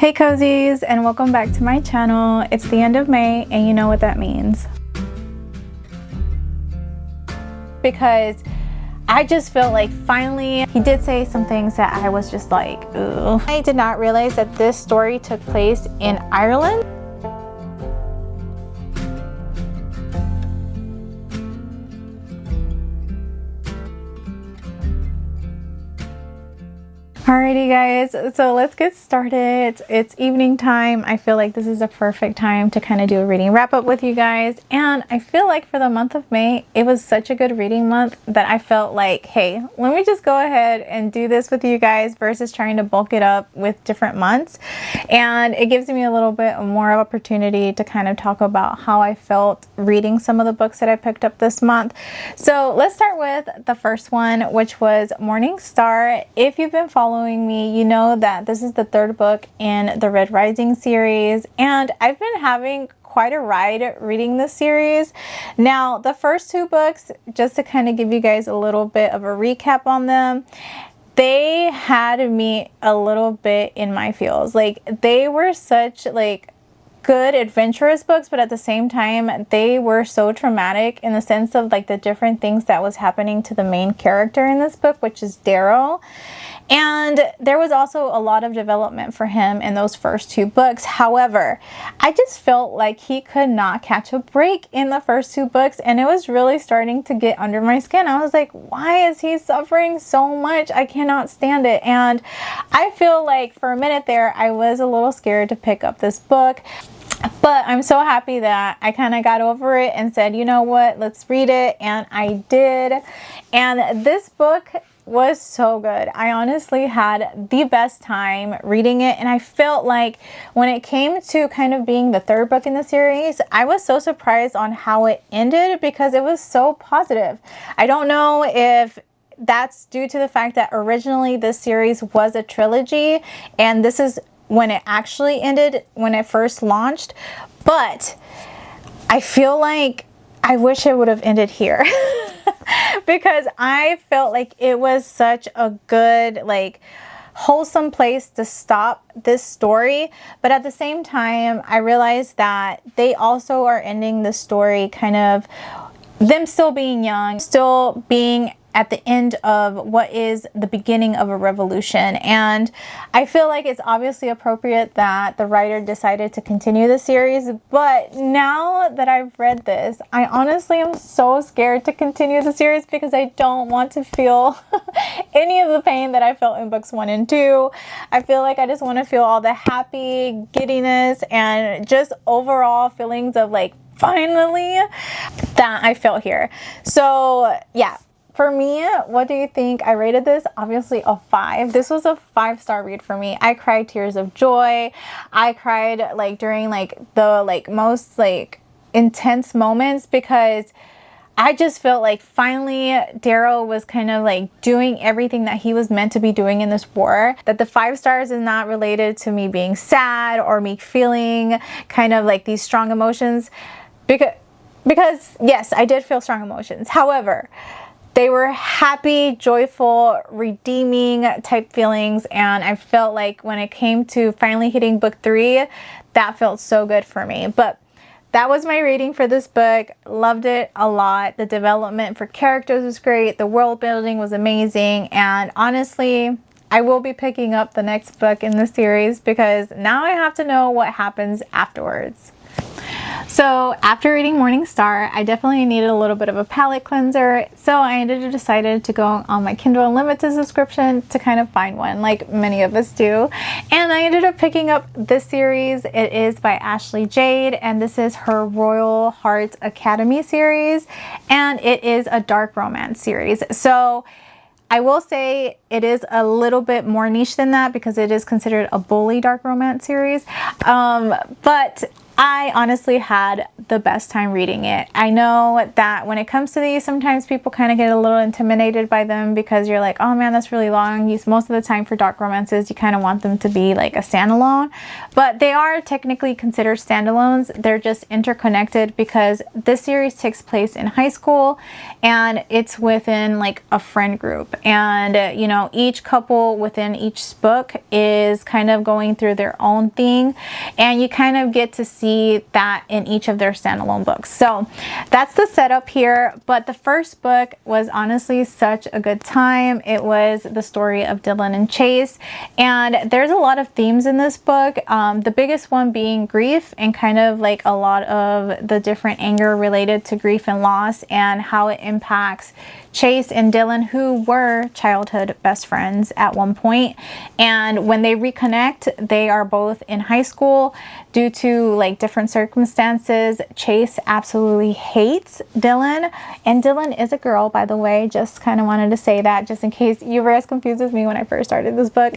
Hey cozies, and welcome back to my channel. It's the end of May and you know what that means. Because I just feel like finally he did say some things that I was just like, ooh. I did not realize that this story took place in Ireland. Alrighty guys, so let's get started. It's evening time. I feel like this is a perfect time to kind of do a reading wrap up with you guys. And I feel like for the month of May, it was such a good reading month that I felt like, hey, let me just go ahead and do this with you guys versus trying to bulk it up with different months. And it gives me a little bit more opportunity to kind of talk about how I felt reading some of the books that I picked up this month. So let's start with the first one, which was Morning Star. If you've been following me, you know that this is the third book in the Red Rising series, and I've been having quite a ride reading this series. Now, the first two books, just to kind of give you guys a little bit of a recap on them, they had me a little bit in my feels. Like, they were such like good adventurous books, but at the same time they were so traumatic in the sense of like the different things that was happening to the main character in this book, which is Daryl. And there was also a lot of development for him in those first two books. However, I just felt like he could not catch a break in the first two books, and it was really starting to get under my skin. I was like, why is he suffering so much? I cannot stand it. And I feel like for a minute there, I was a little scared to pick up this book. But I'm so happy that I kind of got over it and said, you know what, let's read it. And I did. And this book was so good. I honestly had the best time reading it, and I felt like when it came to kind of being the third book in the series, I was so surprised on how it ended because it was so positive. I don't know if that's due to the fact that originally this series was a trilogy and this is when it actually ended when it first launched, but I feel like I wish it would have ended here. Because I felt like it was such a good, like, wholesome place to stop this story. But at the same time, I realized that they also are ending the story kind of them still being young, still being at the end of what is the beginning of a revolution. And I feel like it's obviously appropriate that the writer decided to continue the series, but now that I've read this, I honestly am so scared to continue the series because I don't want to feel any of the pain that I felt in books 1 and 2. I feel like I just want to feel all the happy giddiness and just overall feelings of like finally that I felt here. So yeah. For me, what do you think? I rated this obviously a 5. This was a 5-star read for me. I cried tears of joy. I cried like during like the like most like intense moments because I just felt like finally Daryl was kind of like doing everything that he was meant to be doing in this war. That the 5 stars is not related to me being sad or me feeling kind of like these strong emotions because yes, I did feel strong emotions. However, they were happy, joyful, redeeming type feelings, and I felt like when it came to finally hitting book 3, that felt so good for me. But that was my rating for this book. Loved it a lot. The development for characters was great. The world building was amazing, and honestly, I will be picking up the next book in the series because now I have to know what happens afterwards. So after reading Morning Star, I definitely needed a little bit of a palate cleanser. So I decided to go on my Kindle Unlimited subscription to kind of find one like many of us do. And I ended up picking up this series. It is by Ashley Jade, and this is her Royal Heart Academy series. And it is a dark romance series. So I will say it is a little bit more niche than that because it is considered a bully dark romance series. But I honestly had the best time reading it. I know that when it comes to these, sometimes people kind of get a little intimidated by them because you're like, oh man, that's really long. Most of the time for dark romances, you kind of want them to be like a standalone, but they are technically considered standalones. They're just interconnected because this series takes place in high school and it's within like a friend group, and you know, each couple within each book is kind of going through their own thing, and you kind of get to see that in each of their standalone books. So that's the setup here. But the first book was honestly such a good time. It was the story of Dylan and Chase, and there's a lot of themes in this book. The biggest one being grief, and kind of like a lot of the different anger related to grief and loss and how it impacts Chase and Dylan, who were childhood best friends at one point. And when they reconnect, they are both in high school due to like different circumstances. Chase absolutely hates Dylan, and Dylan is a girl, by the way. Just kind of wanted to say that just in case you were as confused as me when I first started this book.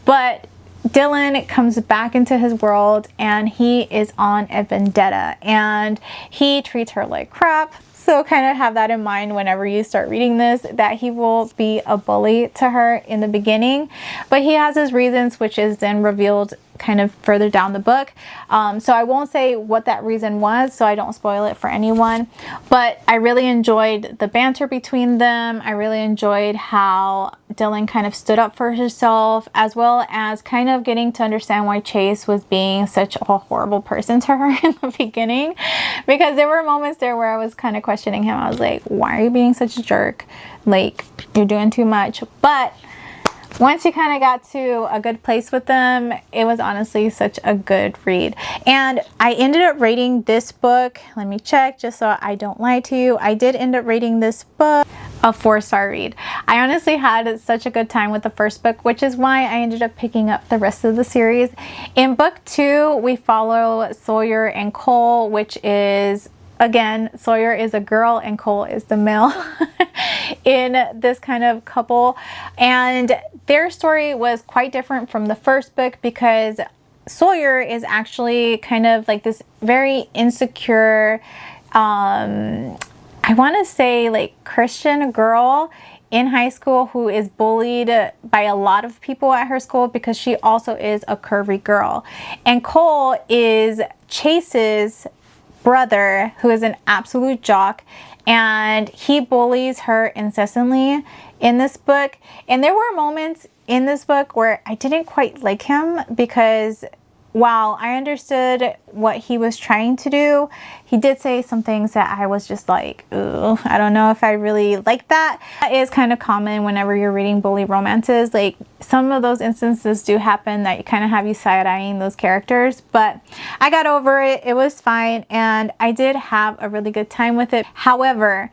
But Dylan comes back into his world and he is on a vendetta, and he treats her like crap. So kind of have that in mind whenever you start reading this, that he will be a bully to her in the beginning, but he has his reasons, which is then revealed kind of further down the book. So I won't say what that reason was so I don't spoil it for anyone, but I really enjoyed the banter between them. I really enjoyed how Dylan kind of stood up for herself, as well as kind of getting to understand why Chase was being such a horrible person to her in the beginning, because there were moments there where I was kind of questioning him. I was like, why are you being such a jerk? Like, you're doing too much. But once you kind of got to a good place with them, it was honestly such a good read. And I ended up rating this book, let me check just so I don't lie to you, I did end up rating this book a 4-star read. I honestly had such a good time with the first book, which is why I ended up picking up the rest of the series. In book 2, we follow Sawyer and Cole, which is, again, Sawyer is a girl and Cole is the male in this kind of couple. And their story was quite different from the first book because Sawyer is actually kind of like this very insecure, I want to say like Christian girl in high school who is bullied by a lot of people at her school because she also is a curvy girl. And Cole is Chase's brother, who is an absolute jock, and he bullies her incessantly in this book. And there were moments in this book where I didn't quite like him, because while I understood what he was trying to do, he did say some things that I was just like, ooh, I don't know if I really like that. That is kind of common whenever you're reading bully romances. Like, some of those instances do happen that you kind of have you side-eyeing those characters, but I got over it. It was fine, and I did have a really good time with it. However,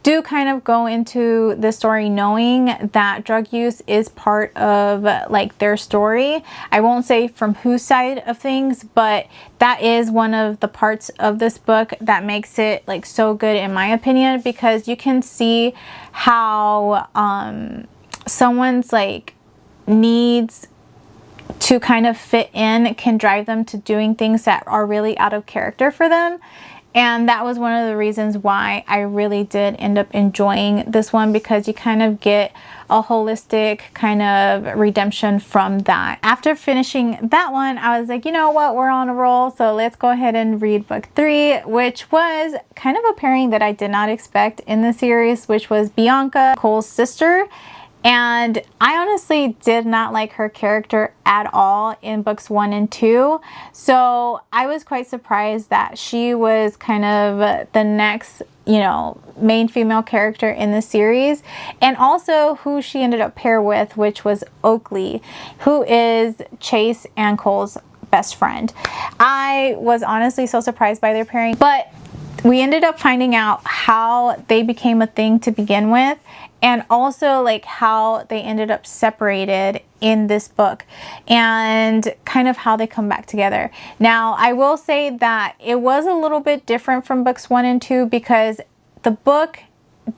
do kind of go into the story knowing that drug use is part of like their story. I won't say from whose side of things, but that is one of the parts of this book that makes it like so good in my opinion, because you can see how someone's like needs to kind of fit in can drive them to doing things that are really out of character for them. And that was one of the reasons why I really did end up enjoying this one, because you kind of get a holistic kind of redemption from that. After finishing that one, I was like, you know what, we're on a roll, so let's go ahead and read book 3, which was kind of a pairing that I did not expect in the series, which was Bianca, Cole's sister. And I honestly did not like her character at all in books 1 and 2. So I was quite surprised that she was kind of the next, you know, main female character in the series. And also who she ended up paired with, which was Oakley, who is Chase and Cole's best friend. I was honestly so surprised by their pairing, but we ended up finding out how they became a thing to begin with, and also like how they ended up separated in this book, and kind of how they come back together. Now, I will say that it was a little bit different from books 1 and 2, because the book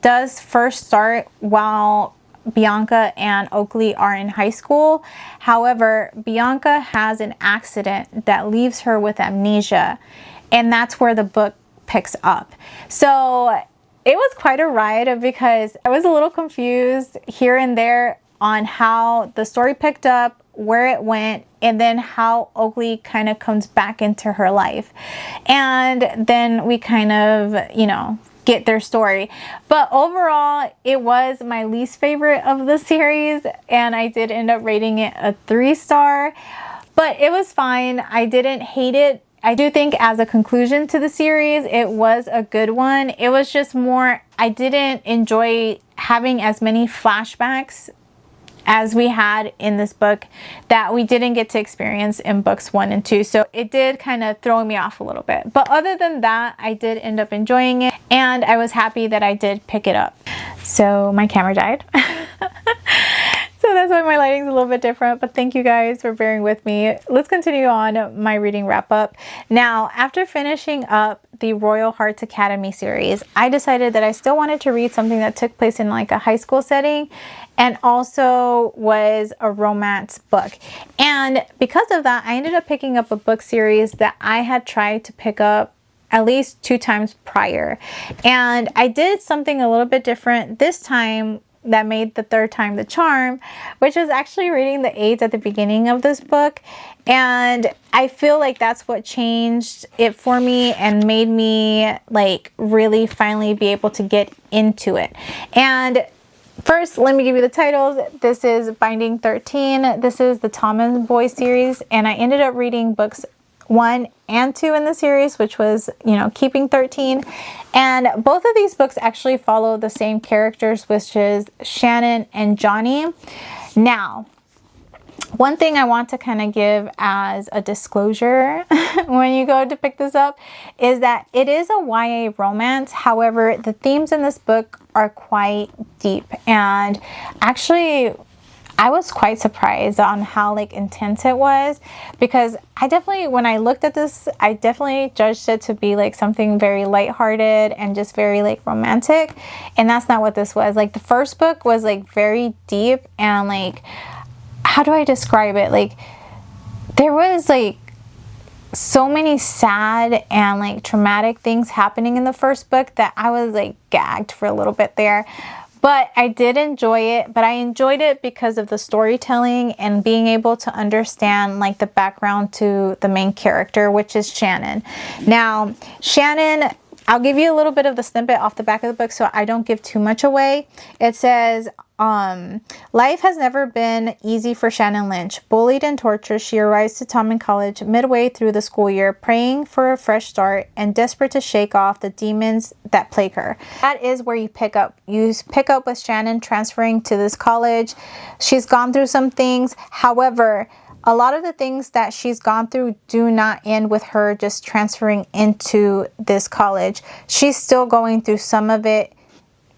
does first start while Bianca and Oakley are in high school. However, Bianca has an accident that leaves her with amnesia, and that's where the book picks up. So it was quite a ride because I was a little confused here and there on how the story picked up, where it went, and then how Oakley kind of comes back into her life. And then we kind of, you know, get their story. But overall, it was my least favorite of the series, and I did end up rating it a 3-star, but it was fine. I didn't hate it. I do think as a conclusion to the series, it was a good one. It was just more, I didn't enjoy having as many flashbacks as we had in this book that we didn't get to experience in books 1 and 2. So it did kind of throw me off a little bit. But other than that, I did end up enjoying it, and I was happy that I did pick it up. So my camera died. So that's why my lighting's a little bit different, but thank you guys for bearing with me. Let's continue on my reading wrap up. Now, after finishing up the Royal Hearts Academy series, I decided that I still wanted to read something that took place in like a high school setting and also was a romance book. And because of that, I ended up picking up a book series that I had tried to pick up at least 2 times prior. And I did something a little bit different this time that made the 3rd time the charm, which was actually reading the aids at the beginning of this book. And I feel like that's what changed it for me and made me like really finally be able to get into it. And first, let me give you the titles. This is Binding 13. This is the Tommen Boys series, and I ended up reading books 1 and 2 in the series, which was, you know, Keeping 13. And both of these books actually follow the same characters, which is Shannon and Johnny. Now, one thing I want to kind of give as a disclosure when you go to pick this up is that it is a YA romance. However, the themes in this book are quite deep, and actually I was quite surprised on how like intense it was, because I definitely, when I looked at this, I definitely judged it to be like something very lighthearted and just very like romantic, and that's not what this was. Like the first book was like very deep, and like, how do I describe it? Like there was like so many sad and like traumatic things happening in the first book that I was like gagged for a little bit there. But I did enjoy it, but I enjoyed it because of the storytelling and being able to understand like the background to the main character, which is Shannon. Now, Shannon, I'll give you a little bit of the snippet off the back of the book so I don't give too much away. It says, life has never been easy for Shannon Lynch. Bullied and tortured, she arrives to Tommen College midway through the school year, praying for a fresh start and desperate to shake off the demons that plague her. That is where you pick up. You pick up with Shannon transferring to this college. She's gone through some things. However, a lot of the things that she's gone through do not end with her just transferring into this college. She's still going through some of it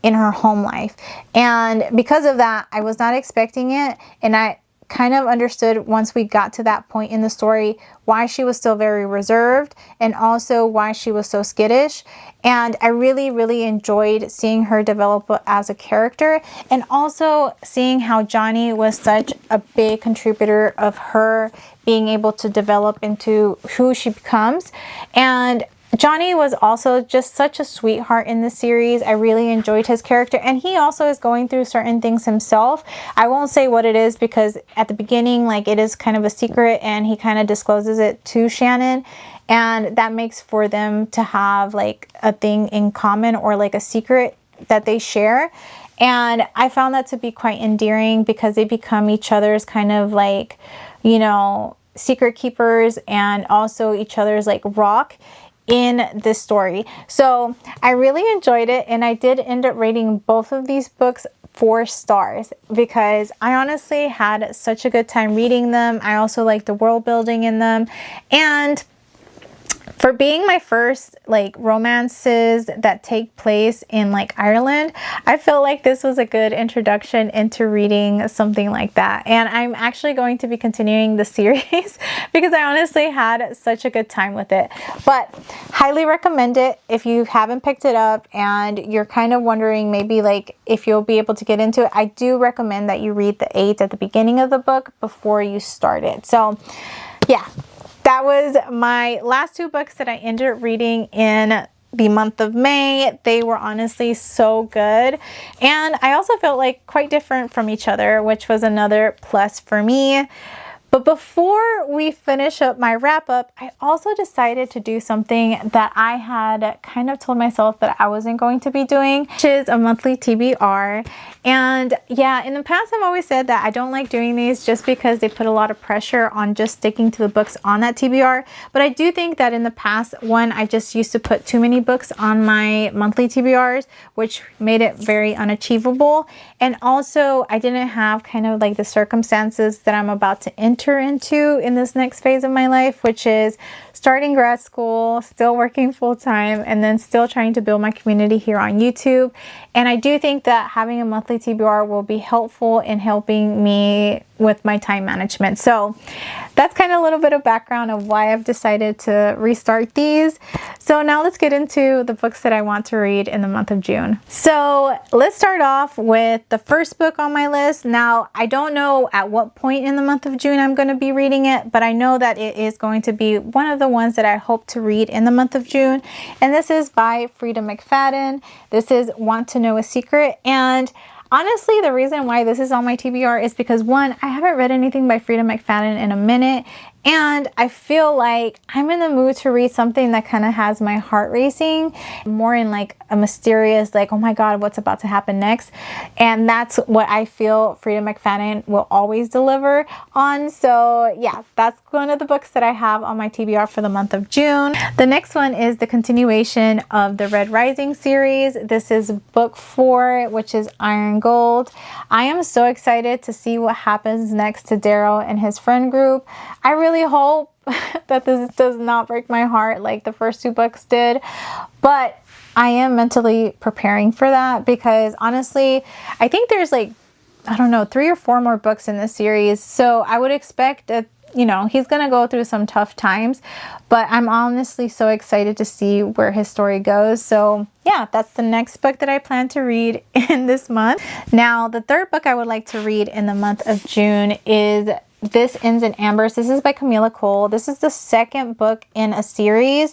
in her home life. And because of that, I was not expecting it. And I kind of understood once we got to that point in the story why she was still very reserved and also why she was so skittish. And I really, really enjoyed seeing her develop as a character, and also seeing how Johnny was such a big contributor of her being able to develop into who she becomes. And Johnny was also just such a sweetheart in the series. I really enjoyed his character, and he also is going through certain things himself. I won't say what it is because at the beginning, like, it is kind of a secret, and he kind of discloses it to Shannon, and that makes for them to have like a thing in common or like a secret that they share. And I found that to be quite endearing because they become each other's kind of like, you know, secret keepers and also each other's like rock in this story. So I really enjoyed it, and I did end up rating both of these books 4 stars because I honestly had such a good time reading them. I also like the world building in them, and For being my first like romances that take place in like Ireland, I feel like this was a good introduction into reading something like that. And I'm actually going to be continuing the series because I honestly had such a good time with it. But highly recommend it if you haven't picked it up and you're kind of wondering maybe like if you'll be able to get into it. I do recommend that you read the 8 at the beginning of the book before you start it. So yeah, that was my last 2 books that I ended up reading in the month of May. They were honestly so good. And I also felt like quite different from each other, which was another plus for me. But before we finish up my wrap up, I also decided to do something that I had kind of told myself that I wasn't going to be doing, which is a monthly TBR. And yeah, in the past, I've always said that I don't like doing these just because they put a lot of pressure on just sticking to the books on that TBR. But I do think that in the past, one, I just used to put too many books on my monthly TBRs, which made it very unachievable. And also, I didn't have kind of like the circumstances that I'm about to enter into in this next phase of my life, which is starting grad school, still working full-time, and then still trying to build my community here on YouTube. And I do think that having a monthly TBR will be helpful in helping me with my time management. So that's kind of a little bit of background of why I've decided to restart these. So now let's get into the books that I want to read in the month of June. So let's start off with the first book on my list. Now, I don't know at what point in the month of June I'm going to be reading it, but I know that it is going to be one of the ones that I hope to read in the month of June. And this is by Frida McFadden. This is Want to Know a Secret. And honestly, the reason why this is on my TBR is because, one, I haven't read anything by Frida McFadden in a minute, and I feel like I'm in the mood to read something that kind of has my heart racing, more in like a mysterious, like, oh my God, what's about to happen next? And that's what I feel Frida McFadden will always deliver on. So yeah, that's one of the books that I have on my TBR for the month of June. The next one is the continuation of the Red Rising series. This is book 4, which is Iron Gold. I am so excited to see what happens next to Daryl and his friend group. I really hope that this does not break my heart like the first 2 books did, but I am mentally preparing for that because honestly, I think there's like, I don't know, 3 or 4 more books in this series. So I would expect that, you know, he's going to go through some tough times, but I'm honestly so excited to see where his story goes. So yeah, that's the next book that I plan to read in this month. Now, the third book I would like to read in the month of June is This Ends in Ambers. This is by Camila Cole. This is the second book in a series.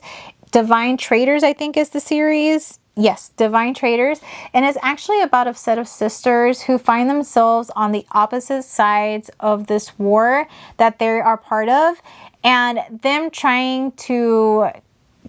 Divine Traders, I think, is the series. Yes, Divine Traders. And it's actually about a set of sisters who find themselves on the opposite sides of this war that they are part of, and them trying to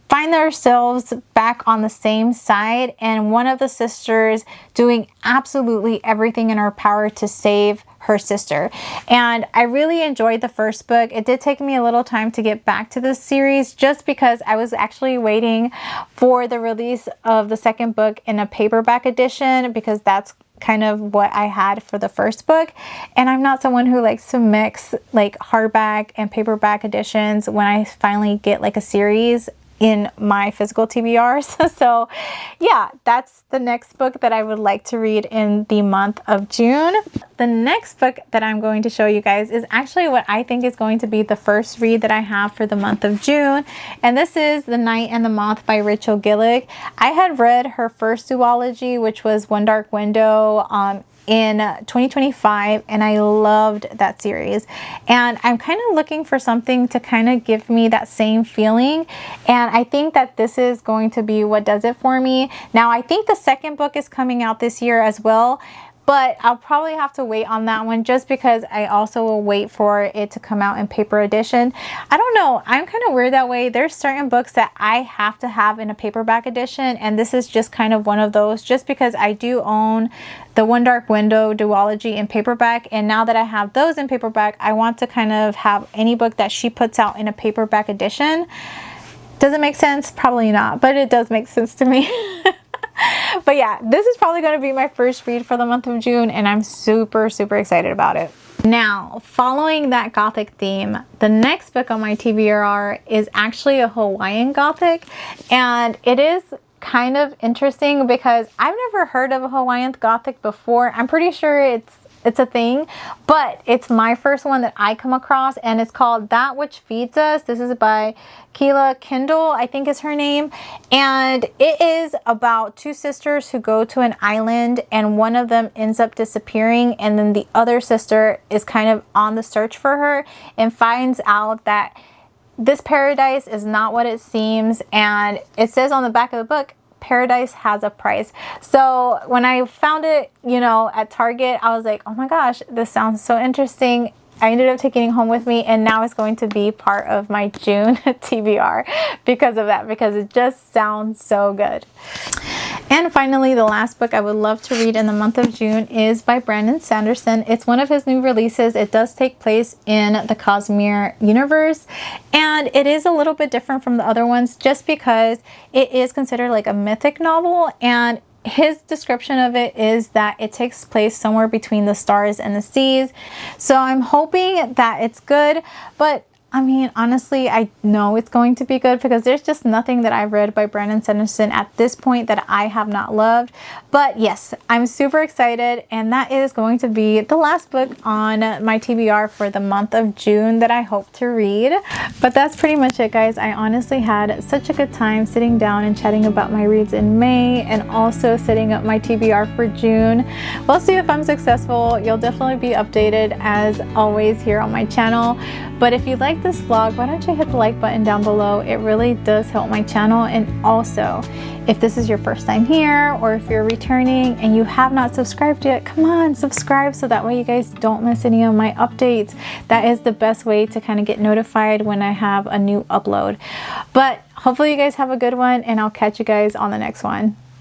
find themselves back on the same side, and one of the sisters doing absolutely everything in her power to save her sister. And I really enjoyed the first book. It did take me a little time to get back to this series just because I was actually waiting for the release of the second book in a paperback edition, because that's kind of what I had for the first book. And I'm not someone who likes to mix like hardback and paperback editions when I finally get like a series in my physical TBRs. So yeah, that's the next book that I would like to read in the month of June. The next book that I'm going to show you guys is actually what I think is going to be the first read that I have for the month of June. And this is The Night and the Moth by Rachel Gillig. I had read her first duology, which was One Dark Window, in 2025, and I loved that series. And I'm kind of looking for something to kind of give me that same feeling, and I think that this is going to be what does it for me. Now, I think the second book is coming out this year as well, but I'll probably have to wait on that one just because I also will wait for it to come out in paper edition. I don't know, I'm kind of weird that way. There's certain books that I have to have in a paperback edition, and this is just kind of one of those, just because I do own the One Dark Window duology in paperback, and now that I have those in paperback, I want to kind of have any book that she puts out in a paperback edition. Does it make sense? Probably not, but it does make sense to me. But yeah, this is probably going to be my first read for the month of June, and I'm super excited about it. Now, following that Gothic theme, the next book on my TBR is actually a Hawaiian Gothic, and it is kind of interesting because I've never heard of a Hawaiian Gothic before. I'm pretty sure it's a thing, but it's my first one that I come across, and it's called That Which Feeds Us. This is by Keila Kendall, I think is her name, and it is about two sisters who go to an island, and one of them ends up disappearing, and then the other sister is kind of on the search for her and finds out that this paradise is not what it seems, and it says on the back of the book, paradise has a price. So when I found it, you know, at Target, I was like, oh my gosh, this sounds so interesting. I ended up taking it home with me, and now it's going to be part of my June TBR because of that, because it just sounds so good. And finally, the last book I would love to read in the month of June is by Brandon Sanderson. It's one of his new releases. It does take place in the Cosmere universe, and it is a little bit different from the other ones just because it is considered like a mythic novel, and his description of it is that it takes place somewhere between the stars and the seas. So I'm hoping that it's good, but I mean, honestly, I know it's going to be good because there's just nothing that I've read by Brandon Sanderson at this point that I have not loved. But yes, I'm super excited, and that is going to be the last book on my TBR for the month of June that I hope to read. But that's pretty much it, guys. I honestly had such a good time sitting down and chatting about my reads in May and also setting up my TBR for June. We'll see if I'm successful. You'll definitely be updated as always here on my channel. But if you like this vlog, why don't you hit the like button down below? It really does help my channel. And also, if this is your first time here, or if you're returning and you have not subscribed yet, come on, subscribe so that way you guys don't miss any of my updates. That is the best way to kind of get notified when I have a new upload. But hopefully you guys have a good one, and I'll catch you guys on the next one.